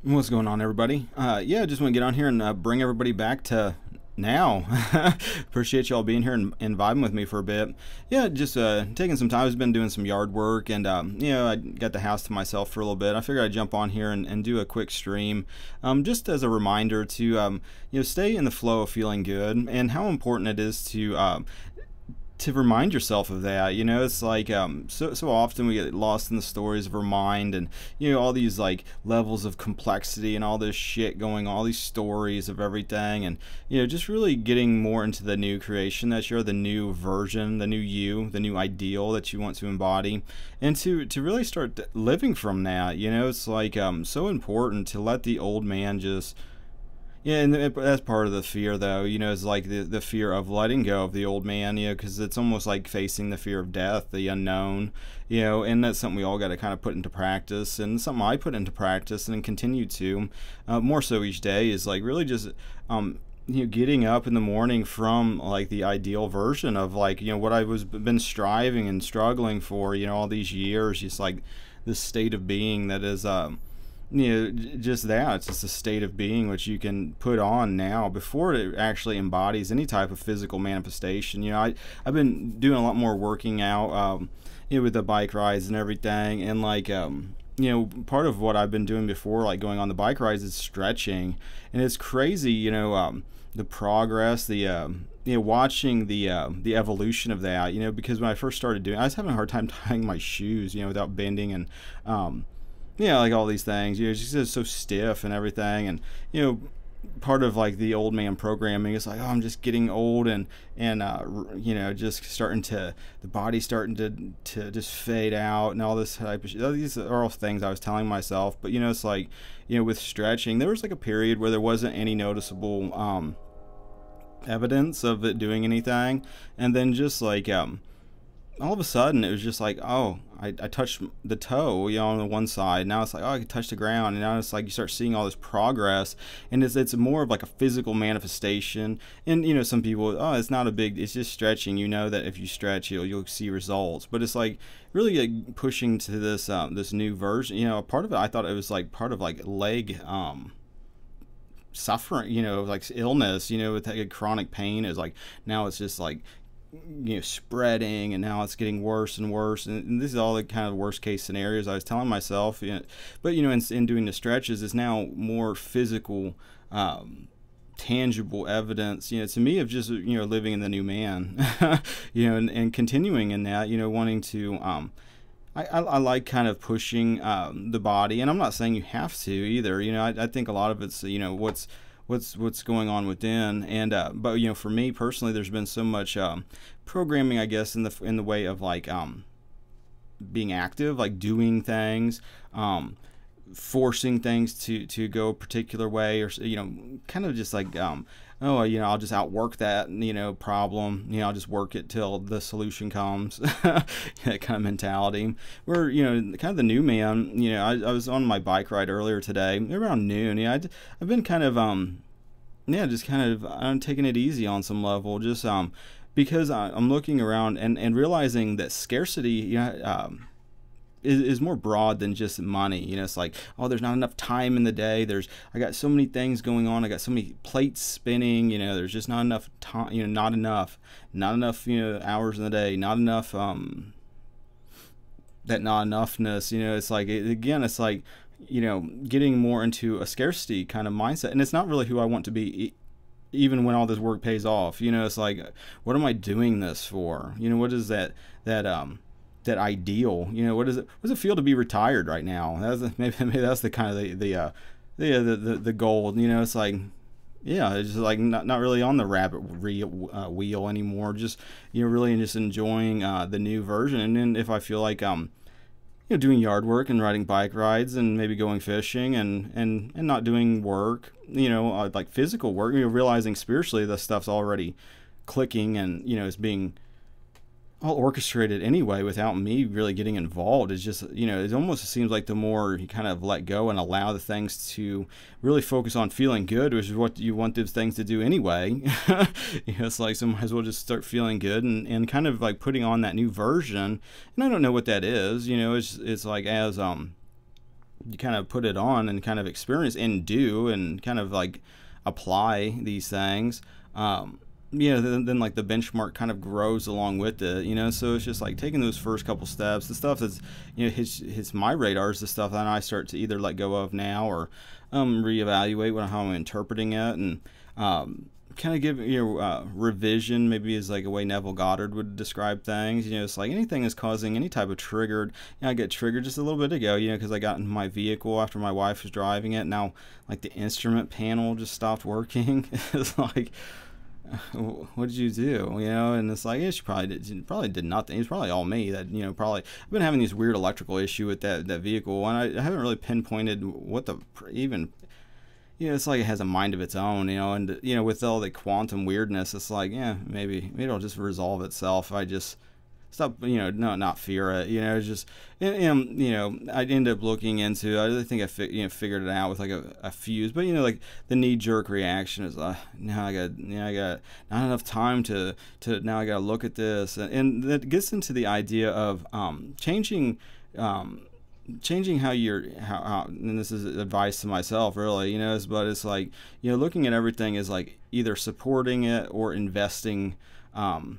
What's going on, everybody? Yeah, just want to get on here and bring everybody back to now. Appreciate y'all being here and vibing with me for a bit. Yeah, just taking some time. I've been doing some yard work, and I got the house to myself for a little bit. I figured I'd jump on here and do a quick stream, just as a reminder to stay in the flow of feeling good, and how important it is to remind yourself of that. It's like so often we get lost in the stories of our mind, and all these like levels of complexity and all this shit going on, all these stories of everything, and just really getting more into the new creation that you're, the new version, the new you, the new ideal that you want to embody, and to really start living from that. It's like so important to let the old man just, yeah, and that's part of the fear, though. Is like the fear of letting go of the old man. Because it's almost like facing the fear of death, the unknown. And that's something we all got to kind of put into practice, and something I put into practice and continue to, more so each day. Is like really just getting up in the morning from like the ideal version of like what I was been striving and struggling for all these years. Just like this state of being that is just that. It's just a state of being which you can put on now before it actually embodies any type of physical manifestation. I've been doing a lot more working out, with the bike rides and everything, and like part of what I've been doing before, like going on the bike rides, is stretching, and it's crazy. The progress, the watching the evolution of that. Because when I first started doing, I was having a hard time tying my shoes, without bending, and like all these things, it's just so stiff and everything. And, part of like the old man programming is like, oh, I'm just getting old, and just starting to, the body starting to just fade out and all this type of shit. These are all things I was telling myself. But, it's like, with stretching, there was like a period where there wasn't any noticeable, evidence of it doing anything. And then just like, all of a sudden it was just like, oh, I touched the toe, on the one side. Now it's like, oh, I can touch the ground. And now it's like you start seeing all this progress, and it's more of like a physical manifestation. And some people, oh, it's not a big, it's just stretching. That if you stretch, you'll see results. But it's like really like pushing to this this new version. Part of it, I thought it was like part of like leg suffering, like illness, with like chronic pain. Is like now it's just like spreading, and now it's getting worse and worse, and this is all the kind of worst case scenarios I was telling myself. But in doing the stretches, is now more physical, tangible evidence, to me, of just living in the new man. And continuing in that, wanting to I like kind of pushing the body, and I'm not saying you have to either. I think a lot of it's what's going on within. And but for me personally, there's been so much programming, I guess, in the way of like being active, like doing things, forcing things to go a particular way, or kind of just like oh, I'll just outwork that problem. I'll just work it till the solution comes. That kind of mentality. Where kind of the new man. I was on my bike ride earlier today around noon. I've been kind of just kind of, I'm taking it easy on some level, just because I'm looking around and realizing that scarcity is more broad than just money. It's like, oh, there's not enough time in the day. I got so many things going on. I got so many plates spinning. There's just not enough time. Not enough hours in the day. Not enough. That not enoughness. It's like, again, it's like, getting more into a scarcity kind of mindset, and it's not really who I want to be. Even when all this work pays off, it's like, what am I doing this for? What is that ideal? What does it feel to be retired right now? Maybe that's the kind of the goal. It's like, yeah, it's just like not really on the rabbit wheel anymore. Just really just enjoying the new version. And then if I feel like doing yard work and riding bike rides and maybe going fishing and not doing work, like physical work, realizing spiritually this stuff's already clicking, and it's being all orchestrated anyway without me really getting involved. It's just, it almost seems like the more you kind of let go and allow the things to really focus on feeling good, which is what you want those things to do anyway. It's like, so might as well just start feeling good and kind of like putting on that new version. And I don't know what that is. It's like, as you kind of put it on and kind of experience and do and kind of like apply these things, then like the benchmark kind of grows along with it, so it's just like taking those first couple steps, the stuff that's, hits my radar is the stuff that I start to either let go of now or reevaluate how I'm interpreting it, and kind of give revision, maybe is like a way Neville Goddard would describe things. It's like anything is causing any type of triggered. I get triggered just a little bit ago, because I got in my vehicle after my wife was driving it. Now, like the instrument panel just stopped working. It's like, what did you do? And it's like, she probably did nothing. It's probably all me that, probably I've been having this weird electrical issue with that vehicle, and I haven't really pinpointed what the even. It's like it has a mind of its own, and with all the quantum weirdness, it's like, maybe it'll just resolve itself if I just stop, not fear it, it's just, I'd end up looking into, I think I figured it out with like a fuse, but like the knee-jerk reaction is, now I got not enough time to now I got to look at this, and that gets into the idea of changing how and this is advice to myself really, but it's like, looking at everything as like either supporting it or investing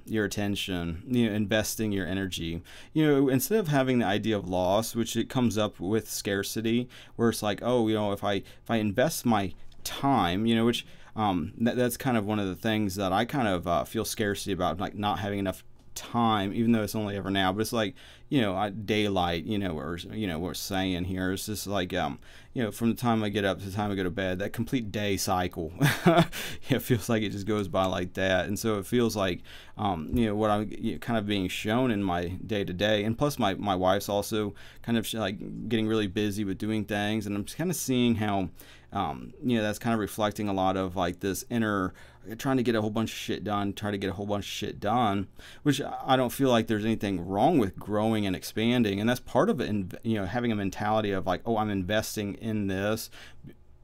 your attention, investing your energy, instead of having the idea of loss, which it comes up with scarcity, where it's like, if I invest my time, which that's kind of one of the things that I kind of feel scarcity about, like not having enough time, even though it's only ever now, but it's like, daylight, we're saying here, it's just like, from the time I get up to the time I go to bed, that complete day cycle, it feels like it just goes by like that. And so it feels like, what I'm kind of being shown in my day to day, and plus my wife's also kind of like getting really busy with doing things, and I'm just kind of seeing how, that's kind of reflecting a lot of like this inner trying to get a whole bunch of shit done, which I don't feel like there's anything wrong with growing and expanding. And that's part of it, and having a mentality of like, I'm investing in this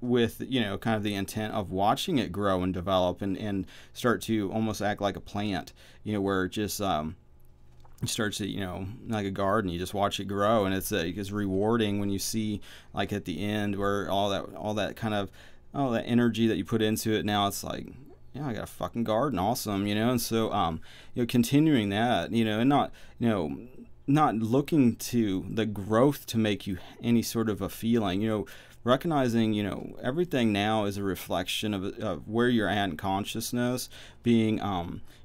with, kind of the intent of watching it grow and develop and start to almost act like a plant, where it just, it starts to, like a garden, you just watch it grow, and it's rewarding when you see like at the end where all that kind of, that energy that you put into it, now it's like, I got a fucking garden, awesome, and so, continuing that, and not looking to the growth to make you any sort of a feeling, recognizing, everything now is a reflection of where you're at in consciousness, being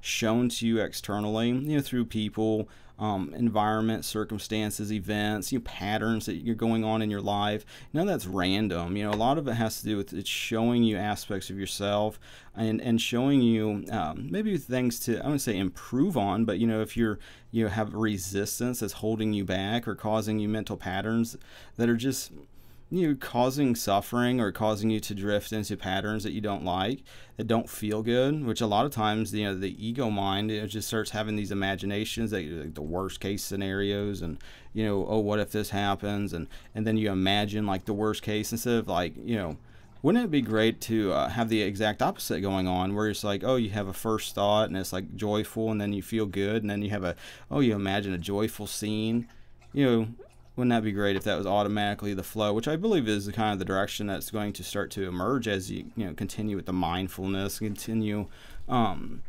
shown to you externally, through people, environment, circumstances, events, patterns that you're going on in your life. None of that's random. A lot of it has to do with it's showing you aspects of yourself and showing you maybe things to, I wouldn't say improve on, but if you have resistance that's holding you back or causing you mental patterns that are just causing suffering or causing you to drift into patterns that you don't like, that don't feel good, which a lot of times, the ego mind, it just starts having these imaginations that like the worst case scenarios, and, what if this happens? And then you imagine like the worst case instead of like, wouldn't it be great to have the exact opposite going on, where it's like, you have a first thought and it's like joyful, and then you feel good, and then you have you imagine a joyful scene, wouldn't that be great if that was automatically the flow, which I believe is the kind of the direction that's going to start to emerge as you continue with the mindfulness, continue on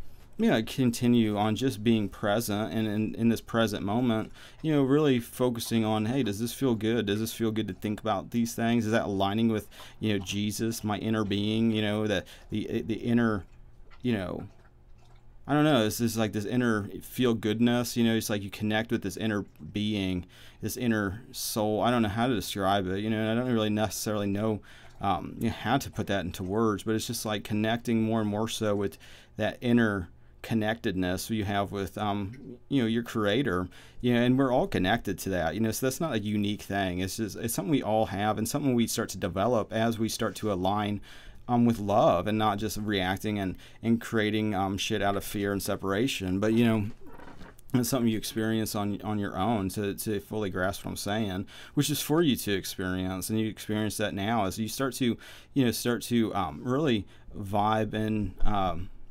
just being present and in this present moment, really focusing on, hey, does this feel good? Does this feel good to think about these things? Is that aligning with, Jesus, my inner being, the inner, I don't know, it's just like this inner feel goodness, it's like you connect with this inner being, this inner soul. I don't know how to describe it, and I don't really necessarily know how to put that into words, but it's just like connecting more and more so with that inner connectedness you have with your creator, and we're all connected to that, so that's not a unique thing. It's something we all have, and something we start to develop as we start to align with love, and not just reacting and creating shit out of fear and separation. But it's something you experience on your own to fully grasp what I'm saying, which is for you to experience, and you experience that now as you start to really vibe in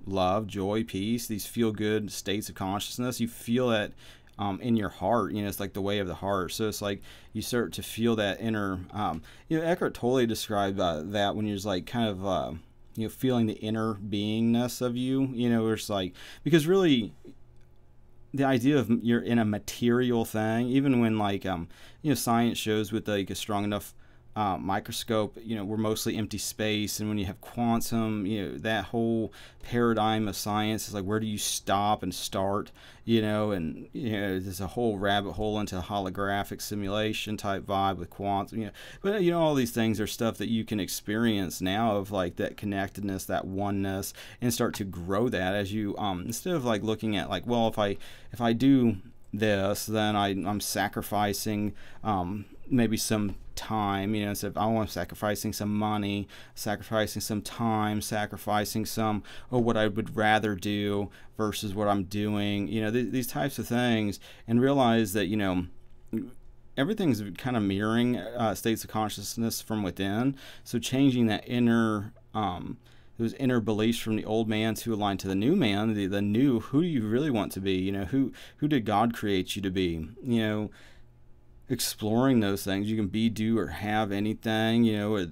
love, joy, peace, these feel good states of consciousness. You feel it in your heart. It's like the way of the heart. So it's like you start to feel that inner. Eckhart Tolle described that when you're just like kind of feeling the inner beingness of you. Where it's like, because really, the idea of you're in a material thing, even when like science shows with like a strong enough microscope, we're mostly empty space. And when you have quantum, that whole paradigm of science is like, where do you stop and start? And there's a whole rabbit hole into holographic simulation type vibe with quantum. But all these things are stuff that you can experience now, of like that connectedness, that oneness, and start to grow that as you instead of like looking at like, well, if I do this, then I'm sacrificing maybe some time, so if I want sacrificing some money, sacrificing some time, sacrificing some what I would rather do versus what I'm doing, these types of things, and realize that everything's kind of mirroring states of consciousness from within. So changing that inner those inner beliefs from the old man to align to the new man, the new, who do you really want to be? Who did God create you to be? Exploring those things. You can be, do, or have anything.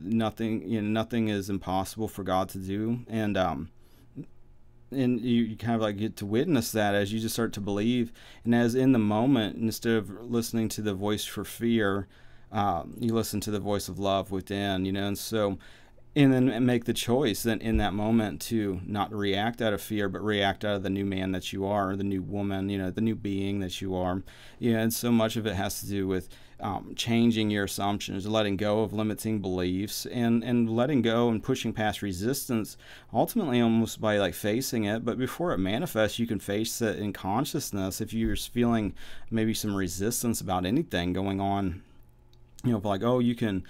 Nothing is impossible for God to do, and you kind of like get to witness that as you just start to believe, and as in the moment, instead of listening to the voice for fear, you listen to the voice of love within. And so. And then make the choice then in that moment to not react out of fear, but react out of the new man that you are, the new woman, the new being that you are. And so much of it has to do with changing your assumptions, letting go of limiting beliefs, and letting go and pushing past resistance, ultimately almost by like facing it. But before it manifests, you can face it in consciousness. If you're feeling maybe some resistance about anything going on, like, oh, you can,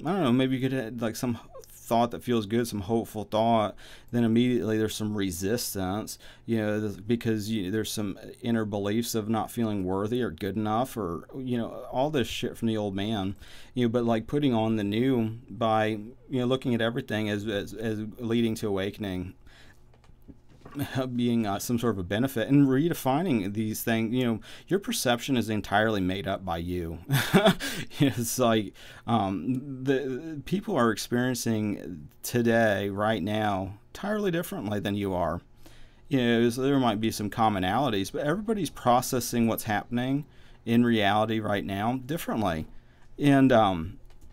I don't know, maybe you could have like some thought that feels good, some hopeful thought, then immediately there's some resistance, because there's some inner beliefs of not feeling worthy or good enough, or, all this shit from the old man, but like putting on the new by, looking at everything as leading to awakening, being some sort of a benefit, and redefining these things. Your perception is entirely made up by you. It's like the people are experiencing today, right now, entirely differently than you are. So there might be some commonalities, but everybody's processing what's happening in reality right now differently, and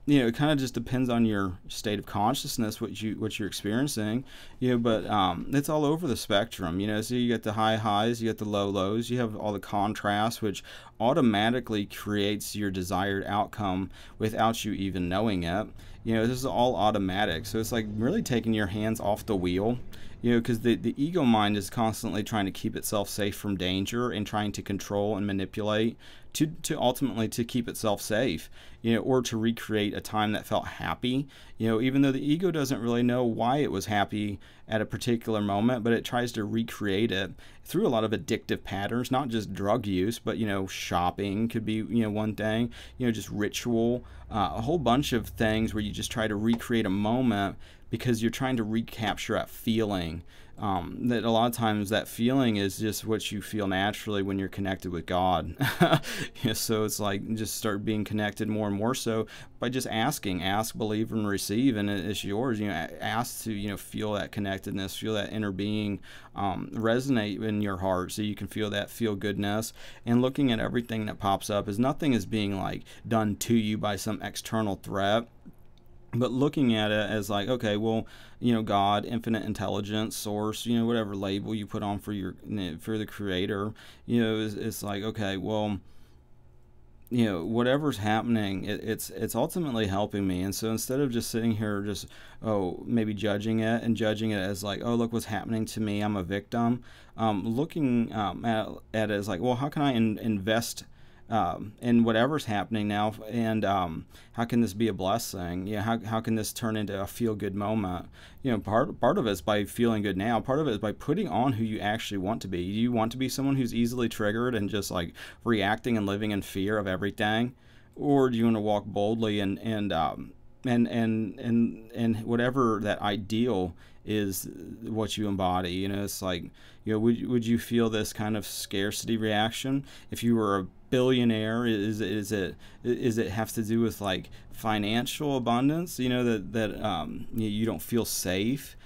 it kind of just depends on your state of consciousness, what you're experiencing, but it's all over the spectrum, so you get the high highs, you get the low lows, you have all the contrast, which automatically creates your desired outcome without you even knowing it. This is all automatic. So it's like really taking your hands off the wheel, because the ego mind is constantly trying to keep itself safe from danger and trying to control and manipulate to ultimately to keep itself safe, or to recreate a time that felt happy, even though the ego doesn't really know why it was happy at a particular moment, but it tries to recreate it through a lot of addictive patterns, not just drug use, but, shopping could be, one thing, just ritual, a whole bunch of things where you just try to recreate a moment because you're trying to recapture that feeling. That a lot of times that feeling is just what you feel naturally when you're connected with God. So it's like just start being connected more and more so by just ask, believe, and receive, and it's yours. Ask to feel that connectedness, feel that inner being resonate in your heart, so you can feel that feel goodness. And looking at everything that pops up as nothing is being like done to you by some external threat, but looking at it as like, okay, well, God, infinite intelligence, source, whatever label you put on for for the creator, it's like, okay, well, whatever's happening, it's ultimately helping me. And so instead of just sitting here just maybe judging it as like, oh, look what's happening to me, I'm a victim, looking at it as like, well, how can I invest in whatever's happening now, and how can this be a blessing? How can this turn into a feel-good moment? Part of it is by feeling good now. Part of it is by putting on who you actually want to be. You want to be someone who's easily triggered and just like reacting and living in fear of everything, or do you want to walk boldly and and whatever that ideal is, what you embody. It's like, would you feel this kind of scarcity reaction if you were a billionaire? Is it have to do with like financial abundance? That you don't feel safe.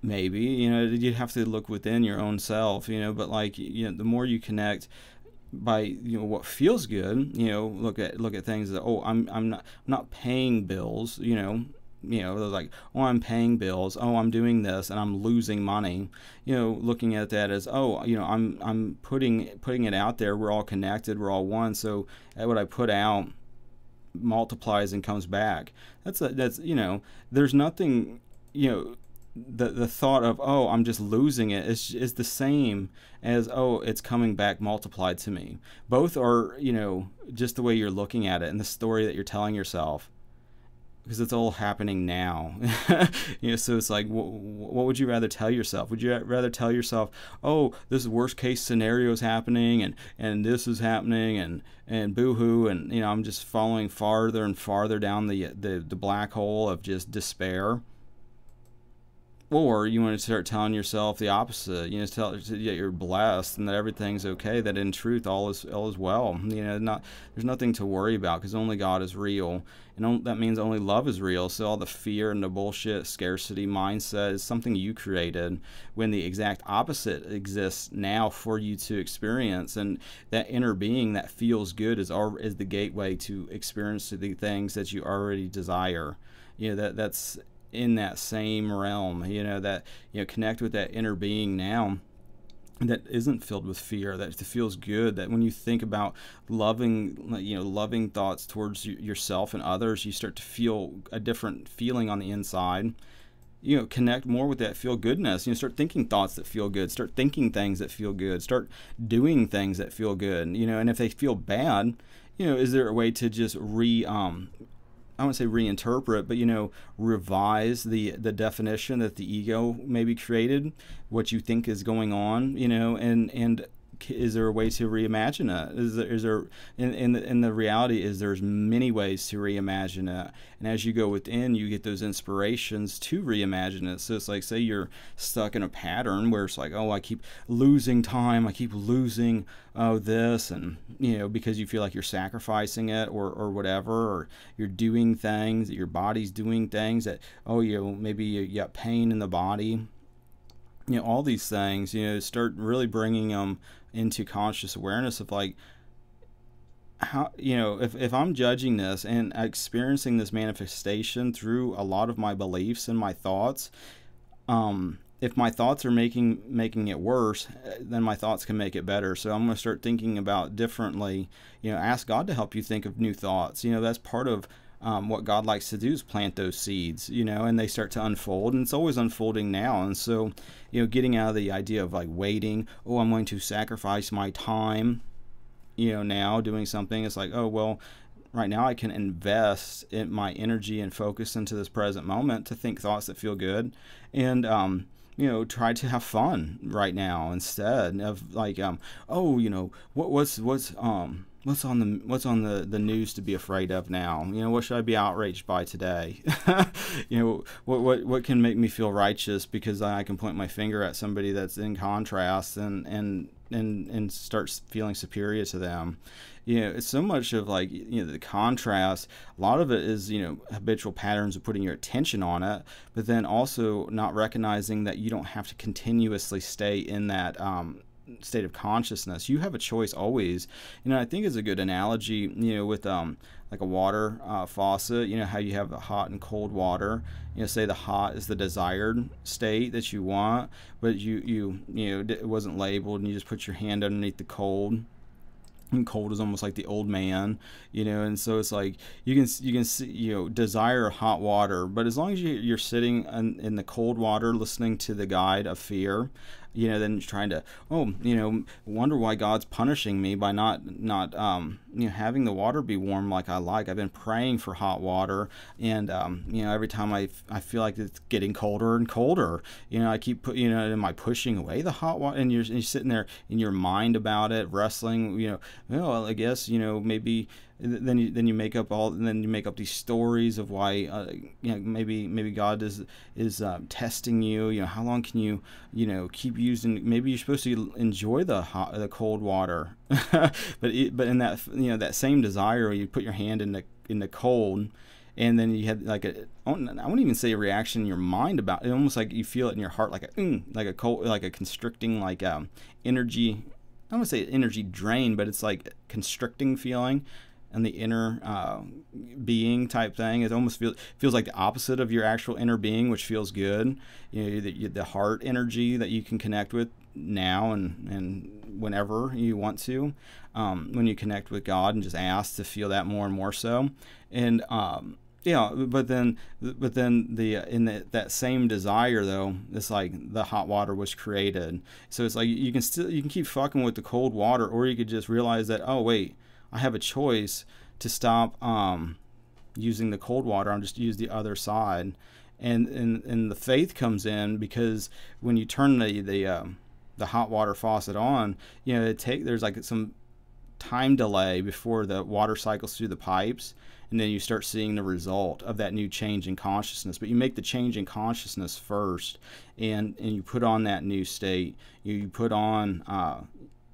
Maybe you'd have to look within your own self. But like, the more you connect by what feels good, look at things that, oh, I'm not paying bills, they're like, oh, I'm paying bills, oh, I'm doing this and I'm losing money, looking at that as, oh, I'm putting it out there, we're all connected, we're all one, so what I put out multiplies and comes back. That's there's nothing, the thought of, oh, I'm just losing it is the same as, oh, it's coming back multiplied to me. Both are, just the way you're looking at it and the story that you're telling yourself, because it's all happening now. So it's like, what would you rather tell yourself? Would you rather tell yourself, oh, this worst case scenario is happening and this is happening and boo-hoo, and I'm just falling farther and farther down the black hole of just despair? Or you want to start telling yourself the opposite, tell that you're blessed and that everything's okay, that in truth all is well. There's nothing to worry about, because only God is real, and that means only love is real. So all the fear and the bullshit scarcity mindset is something you created, when the exact opposite exists now for you to experience. And that inner being that feels good is the gateway to experience the things that you already desire. That's in that same realm, that connect with that inner being now that isn't filled with fear, that feels good, that when you think about loving thoughts towards yourself and others, you start to feel a different feeling on the inside. Connect more with that feel goodness. Start thinking thoughts that feel good, start thinking things that feel good, start doing things that feel good. And if they feel bad, is there a way to just I wouldn't say reinterpret, but revise the definition that the ego maybe created, what you think is going on, and is there a way to reimagine it? Is there in the reality is there's many ways to reimagine it, and as you go within, you get those inspirations to reimagine it. So it's like, say you're stuck in a pattern where it's like, oh, I keep losing time, I keep losing this, and because you feel like you're sacrificing it or whatever, or you're doing things, your body's doing things that, oh, maybe you got pain in the body. All these things, start really bringing them into conscious awareness of like, how, if I'm judging this and experiencing this manifestation through a lot of my beliefs and my thoughts, if my thoughts are making it worse, then my thoughts can make it better. So I'm going to start thinking about differently. Ask God to help you think of new thoughts. That's part of what God likes to do, is plant those seeds, and they start to unfold, and it's always unfolding now. And so, getting out of the idea of like waiting, oh, I'm going to sacrifice my time, now doing something. It's like, oh, well, right now I can invest in my energy and focus into this present moment to think thoughts that feel good, and try to have fun right now, instead of like, what's on the news to be afraid of now? What should I be outraged by today? What can make me feel righteous, because I can point my finger at somebody that's in contrast and start feeling superior to them. It's so much of like, the contrast. A lot of it is, habitual patterns of putting your attention on it, but then also not recognizing that you don't have to continuously stay in that state of consciousness. You have a choice always. I think it's a good analogy, with like a water faucet. How you have the hot and cold water. Say the hot is the desired state that you want, but it wasn't labeled, and you just put your hand underneath the cold. And cold is almost like the old man, and so it's like you can see, desire hot water, but as long as you're sitting in the cold water, listening to the guide of fear, then trying to, wonder why God's punishing me by not having the water be warm like I like. I've been praying for hot water, and every time I feel like it's getting colder and colder, I keep am I pushing away the hot water? And you're sitting there in your mind about it, wrestling, well, I guess, maybe then you make up these stories of why, maybe God is testing you. How long can you keep using? Maybe you're supposed to enjoy the cold water, but in that that same desire, you put your hand in the cold, and then you had like I wouldn't even say a reaction in your mind about it, almost like you feel it in your heart, like a cold, like a constricting, like energy. I don't want to say energy drain, but it's like constricting feeling and the inner being type thing. It almost feels like the opposite of your actual inner being, which feels good. The heart energy that you can connect with now and whenever you want to, when you connect with God and just ask to feel that more and more so. And but then that same desire though, it's like the hot water was created. So it's like you can keep fucking with the cold water, or you could just realize that, oh wait, I have a choice to stop using the cold water. I'll just use the other side, and the faith comes in, because when you turn the hot water faucet on, there's like some time delay before the water cycles through the pipes, and then you start seeing the result of that new change in consciousness. But you make the change in consciousness first, and you put on that new state. You put on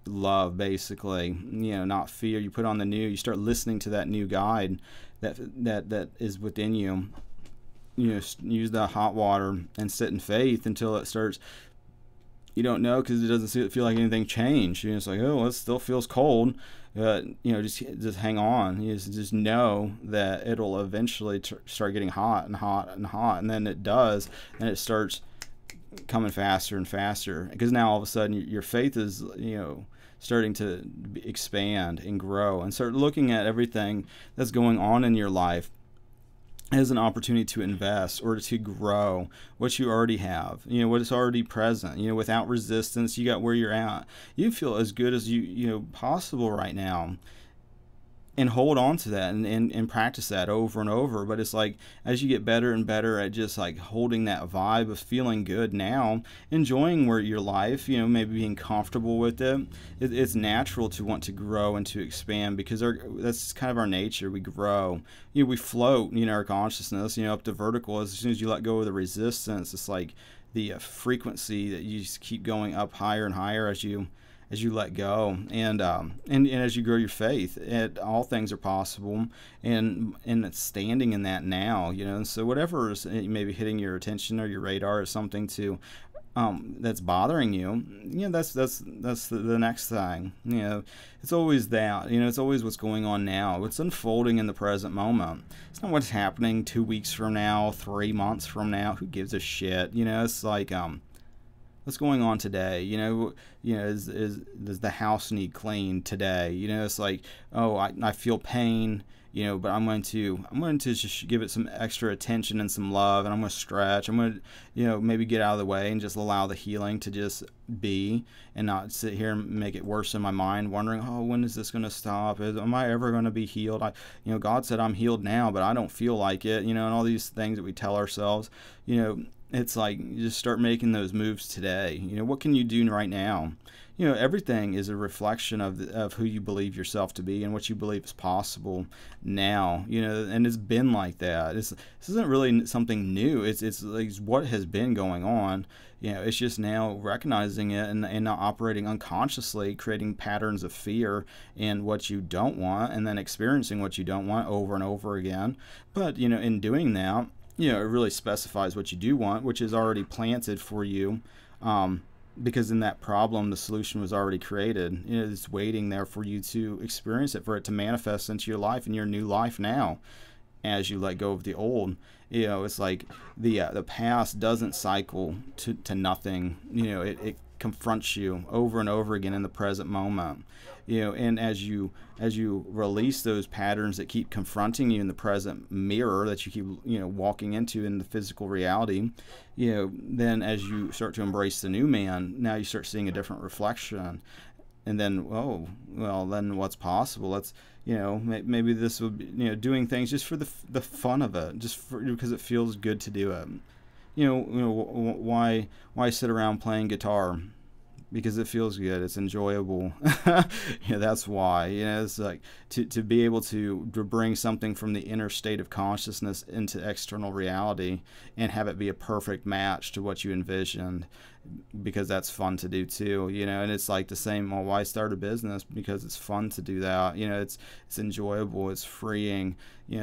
love, basically, not fear. You put on the new. You start listening to that new guide that is within you. Use the hot water and sit in faith until it starts. You don't know, because it doesn't feel like anything changed. It's like, oh, it still feels cold. Just hang on. You just know that it'll eventually start getting hot and hot and hot, and then it does, and it starts coming faster and faster, because now all of a sudden your faith is starting to expand and grow, and start looking at everything that's going on in your life as an opportunity to invest or to grow what you already have, what is already present, without resistance. You got where you're at. You feel as good as you possible right now, and hold on to that and practice that over and over. But it's like, as you get better and better at just like holding that vibe of feeling good now, enjoying your life, maybe being comfortable with it, it's natural to want to grow and to expand, because that's kind of our nature. We grow, we float, our consciousness, up to vertical. As soon as you let go of the resistance, it's like the frequency that you just keep going up higher and higher as you let go, and as you grow your faith. All things are possible, and it's standing in that now, And so whatever is maybe hitting your attention or your radar is something to that's bothering you. That's the next thing. It's always that. It's always what's going on now. What's unfolding in the present moment. It's not what's happening 2 weeks from now, 3 months from now. Who gives a shit? It's like what's going on today? Does the house need cleaned today? It's like, oh, I feel pain, but I'm going to just give it some extra attention and some love, and I'm going to stretch. I'm going to, maybe get out of the way and just allow the healing to just be, and not sit here and make it worse in my mind, wondering, oh, when is this going to stop? Am I ever going to be healed? God said I'm healed now, but I don't feel like it, and all these things that we tell ourselves, It's like, you just start making those moves today. What can you do right now? Everything is a reflection of who you believe yourself to be and what you believe is possible now. And it's been like that. This isn't really something new. It's like what has been going on. It's just now recognizing it and not operating unconsciously, creating patterns of fear and what you don't want, and then experiencing what you don't want over and over again. But in doing that, it really specifies what you do want, which is already planted for you, because in that problem, the solution was already created. It's waiting there for you to experience it, for it to manifest into your life and your new life now, as you let go of the old. It's like the past doesn't cycle to nothing. It confronts you over and over again in the present moment. And as you release those patterns that keep confronting you in the present mirror that you keep walking into in the physical reality, then as you start to embrace the new man, now you start seeing a different reflection. And then, oh, well, then what's possible? Let's, maybe this will be, doing things just for the fun of it, just because it feels good to do it. Why sit around playing guitar? because it feels good. It's enjoyable. That's why. It's like to be able to bring something from the inner state of consciousness into external reality and have it be a perfect match to what you envisioned, because that's fun to do too. And it's like the same. Well, why start a business? Because it's fun to do that. It's enjoyable. It's freeing.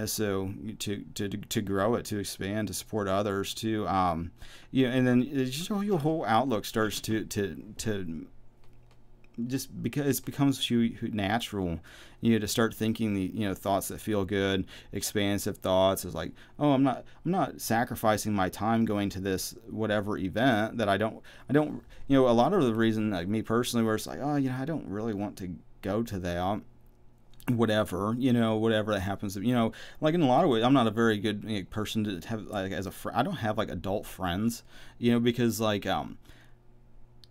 So to grow it, to expand, to support others, to and then your whole outlook starts to just because it becomes natural, to start thinking the thoughts that feel good, expansive thoughts. Is like, oh, I'm not sacrificing my time going to this whatever event that I don't a lot of the reason, like me personally, where it's like, oh, I don't really want to go to that, whatever that happens, like in a lot of ways I'm not a very good person to have, like, as a friend. I don't have like adult friends, because like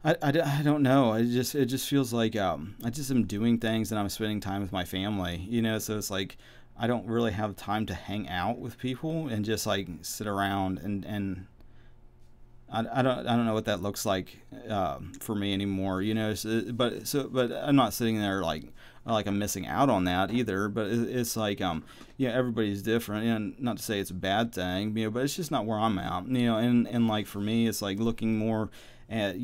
I don't know. It just feels like I just am doing things and I'm spending time with my family, so it's like I don't really have time to hang out with people and just like sit around and I don't know what that looks like for me anymore, but I'm not sitting there like I'm missing out on that either. But it's like everybody's different, and not to say it's a bad thing, but it's just not where I'm at, and like for me, it's like looking more at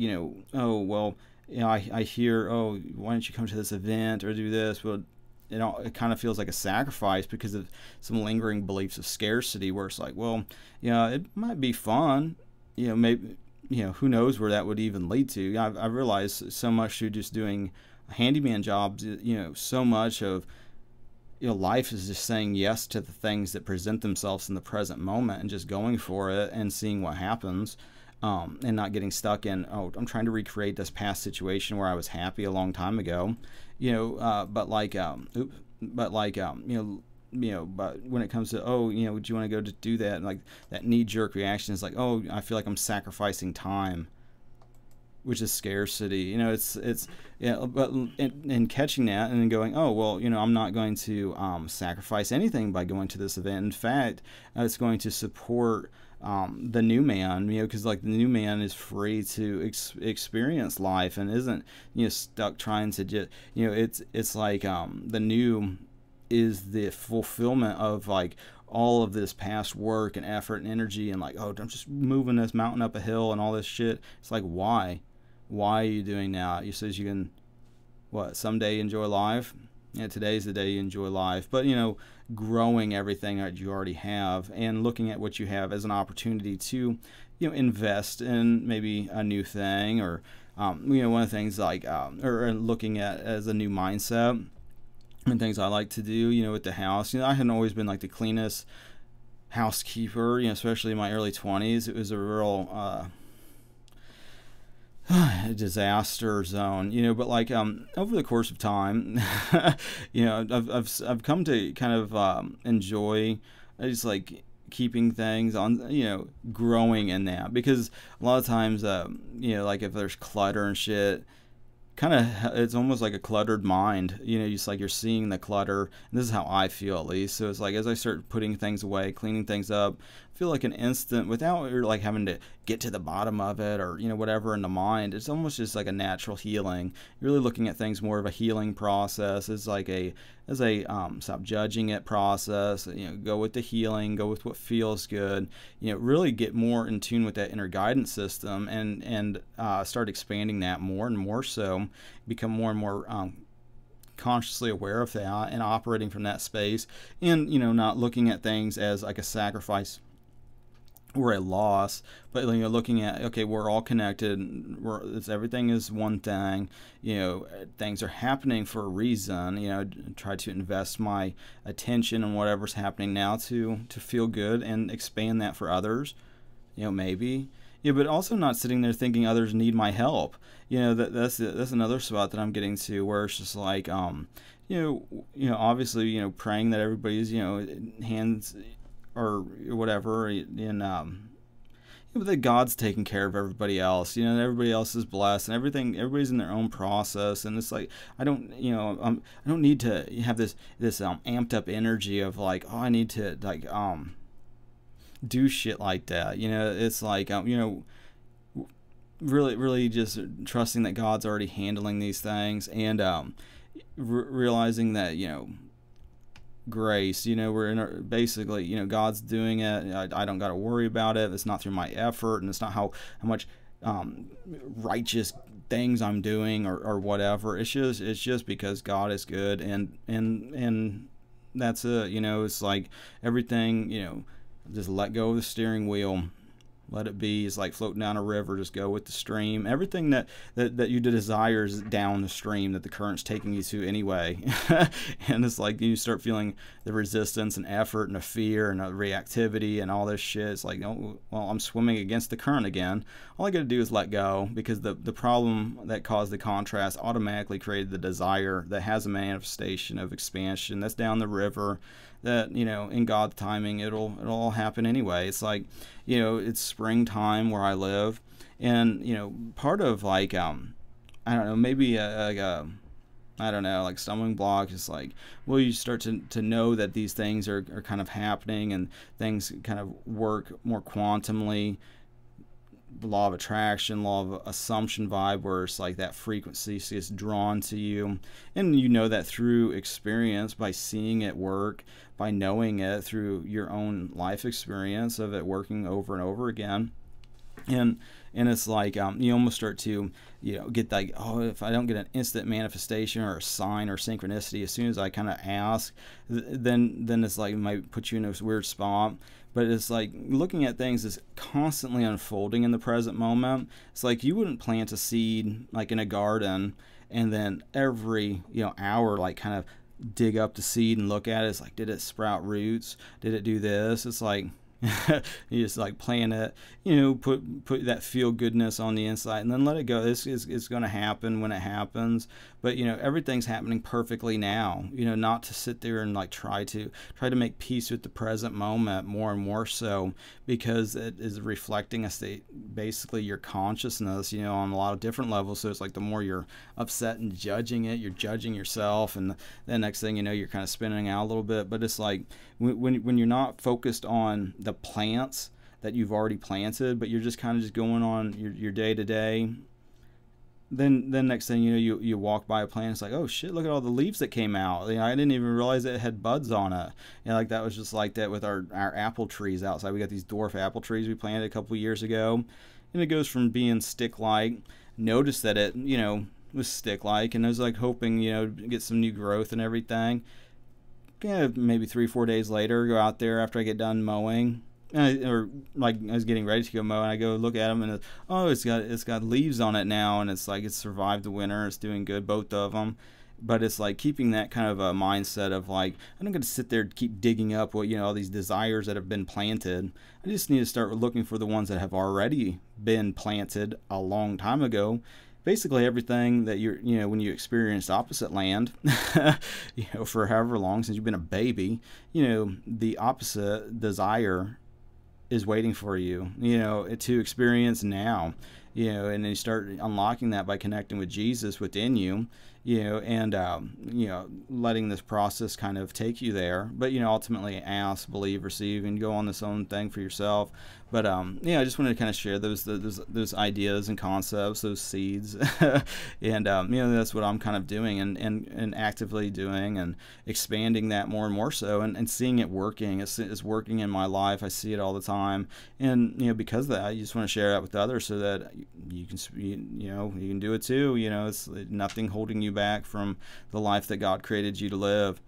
oh well, I hear, oh, why don't you come to this event or do this? Well, it kind of feels like a sacrifice because of some lingering beliefs of scarcity, where it's like, well, it might be fun. Maybe, who knows where that would even lead to. I realized so much through just doing handyman jobs, so much of, life is just saying yes to the things that present themselves in the present moment and just going for it and seeing what happens, and not getting stuck in, oh, I'm trying to recreate this past situation where I was happy a long time ago, but when it comes to, oh, do you want to go to do that? And like that knee-jerk reaction is like, oh, I feel like I'm sacrificing time, which is scarcity. But in catching that and then going, oh, well, I'm not going to sacrifice anything by going to this event. In fact, it's going to support the new man, because like the new man is free to experience life and isn't, stuck trying to just, it's like the new is the fulfillment of like all of this past work and effort and energy, and like, oh, I'm just moving this mountain up a hill and all this shit. It's like, why are you doing that? You says you can someday enjoy life. Today's the day you enjoy life, but growing everything that you already have and looking at what you have as an opportunity to invest in maybe a new thing, or one of the things like or looking at as a new mindset. And things I like to do, with the house. I hadn't always been like the cleanest housekeeper, especially in my early 20s. It was a real disaster zone, but like over the course of time, I've come to kind of enjoy just like keeping things on, growing in that, because a lot of times, like if there's clutter and shit, kind of, it's almost like a cluttered mind, just like you're seeing the clutter, and this is how I feel, at least. So it's like as I start putting things away, cleaning things up, I feel like an instant, without like having to get to the bottom of it or whatever in the mind, it's almost just like a natural healing. You're really looking at things more of a healing process. It's like a stop judging it process. Go with the healing, go with what feels good. Really get more in tune with that inner guidance system, and start expanding that more and more. So become more and more consciously aware of that and operating from that space, and not looking at things as like a sacrifice or a loss, but looking at, okay, we're all connected, everything is one thing, things are happening for a reason. Try to invest my attention in whatever's happening now to feel good and expand that for others, maybe. But also not sitting there thinking others need my help. That's another spot that I'm getting to, where it's just like obviously praying that everybody's hands or whatever, and but that God's taking care of everybody else, and everybody else is blessed, and everybody's in their own process, and it's like I don't need to have this amped up energy of like, oh, I need to like do shit like that. It's like really just trusting that God's already handling these things, and realizing that, grace, we're basically, God's doing it. I don't got to worry about it. It's not through my effort, and it's not how much righteous things I'm doing, or whatever. It's just because God is good, and that's it. It's like everything, just let go of the steering wheel. Let it be. It's like floating down a river. Just go with the stream. Everything that you desire is down the stream that the current's taking you to anyway. And it's like you start feeling the resistance and effort and the fear and the reactivity and all this shit. It's like, oh, well, I'm swimming against the current again. All I got to do is let go, because the problem that caused the contrast automatically created the desire that has a manifestation of expansion that's down the river. That, in God's timing, it'll all happen anyway. It's like, it's springtime where I live, and part of like I don't know, maybe I don't know, like stumbling block is like, well, you start to know that these things are kind of happening, and things kind of work more quantumly. The law of attraction, law of assumption vibe, where it's like that frequency is drawn to you, and that through experience, by seeing it work, by knowing it through your own life experience of it working over and over again. And it's like you almost start to get like, oh, if I don't get an instant manifestation or a sign or synchronicity as soon as I kind of ask, then it's like it might put you in a weird spot. But it's like looking at things as constantly unfolding in the present moment. It's like you wouldn't plant a seed like in a garden and then every hour like kind of dig up the seed and look at it. It's like, did it sprout roots? Did it do this? It's like you just like plant it, put that feel goodness on the inside, and then let it go. This is going to happen when it happens. But everything's happening perfectly now. Not to sit there and like try to make peace with the present moment more and more so, because it is reflecting a state, basically your consciousness, on a lot of different levels. So it's like the more you're upset and judging it, you're judging yourself, and the next thing you're kind of spinning out a little bit. But it's like when you're not focused on the plants that you've already planted, but you're just kind of just going on your day to day, then next thing you walk by a plant, it's like, oh shit, look at all the leaves that came out. I didn't even realize that it had buds on it. Like that was just like that with our apple trees outside. We got these dwarf apple trees we planted a couple years ago, and it goes from being stick-like. Notice that it was stick-like, and I was like hoping to get some new growth and everything. Maybe 3-4 days later, go out there after I get done mowing, or like I was getting ready to go mow, and I go look at them, and it's got leaves on it now, and it's like it's survived the winter, it's doing good, both of them. But it's like keeping that kind of a mindset of like, I'm not going to sit there and keep digging up what all these desires that have been planted. I just need to start looking for the ones that have already been planted a long time ago. Basically everything that you're, when you experienced opposite land, for however long, since you've been a baby, the opposite desire is waiting for you, to experience now, and then you start unlocking that by connecting with Jesus within you, and, letting this process kind of take you there. But, ultimately ask, believe, receive, and go on this own thing for yourself. But, I just wanted to kind of share those ideas and concepts, those seeds. And, that's what I'm kind of doing and actively doing, and expanding that more and more so, and seeing it working. It's working in my life. I see it all the time. And, because of that, I just want to share that with others so that you can, you can do it too. It's nothing holding you back from the life that God created you to live,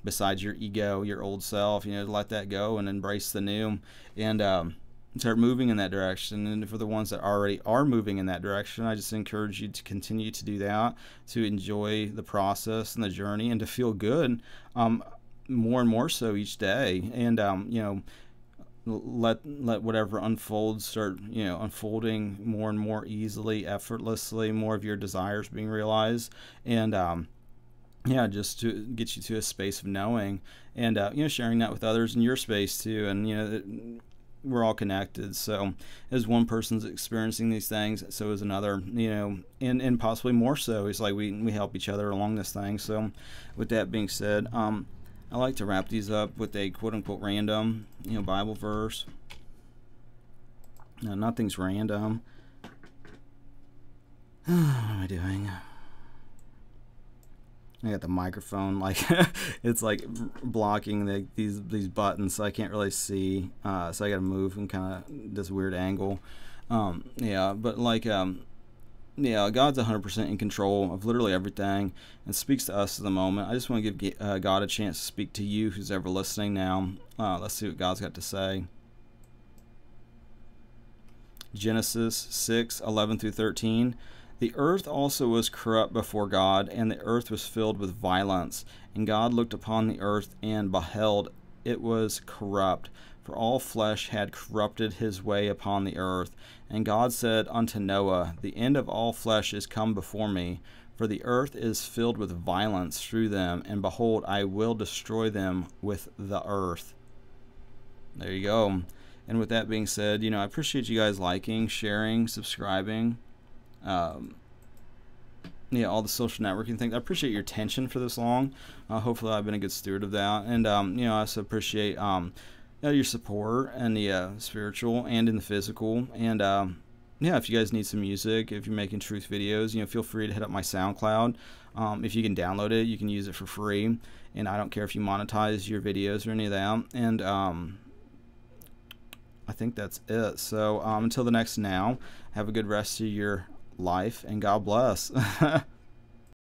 besides your ego, your old self. Let that go and embrace the new, and start moving in that direction. And for the ones that already are moving in that direction, I just encourage you to continue to do that, to enjoy the process and the journey, and to feel good more and more so each day. And let whatever unfolds start unfolding more and more easily, effortlessly, more of your desires being realized, and just to get you to a space of knowing, and sharing that with others in your space too. And we're all connected, so as one person's experiencing these things, so is another, and possibly more so. It's like we help each other along this thing. So with that being said, I like to wrap these up with a quote-unquote random, Bible verse. No, nothing's random. What am I doing? I got the microphone like it's like blocking these buttons, so I can't really see. So I got to move in kind of this weird angle. Yeah, but like yeah, God's 100% in control of literally everything and speaks to us at the moment. I just want to give God a chance to speak to you who's ever listening now. Let's see what God's got to say. Genesis 6:11 through 13. The earth also was corrupt before God, and the earth was filled with violence. And God looked upon the earth, and beheld, it was corrupt, for all flesh had corrupted his way upon the earth. And God said unto Noah, the end of all flesh is come before me, for the earth is filled with violence through them, and behold, I will destroy them with the earth. There you go. And with that being said, I appreciate you guys liking, sharing, subscribing. Yeah, all the social networking things. I appreciate your attention for this long. Hopefully I've been a good steward of that. And I also appreciate your support in the spiritual and in the physical. And yeah, if you guys need some music, if you're making truth videos, feel free to hit up my SoundCloud. If you can download it, you can use it for free, and I don't care if you monetize your videos or any of that. And I think that's it. So until the next now, have a good rest of your life, and God bless.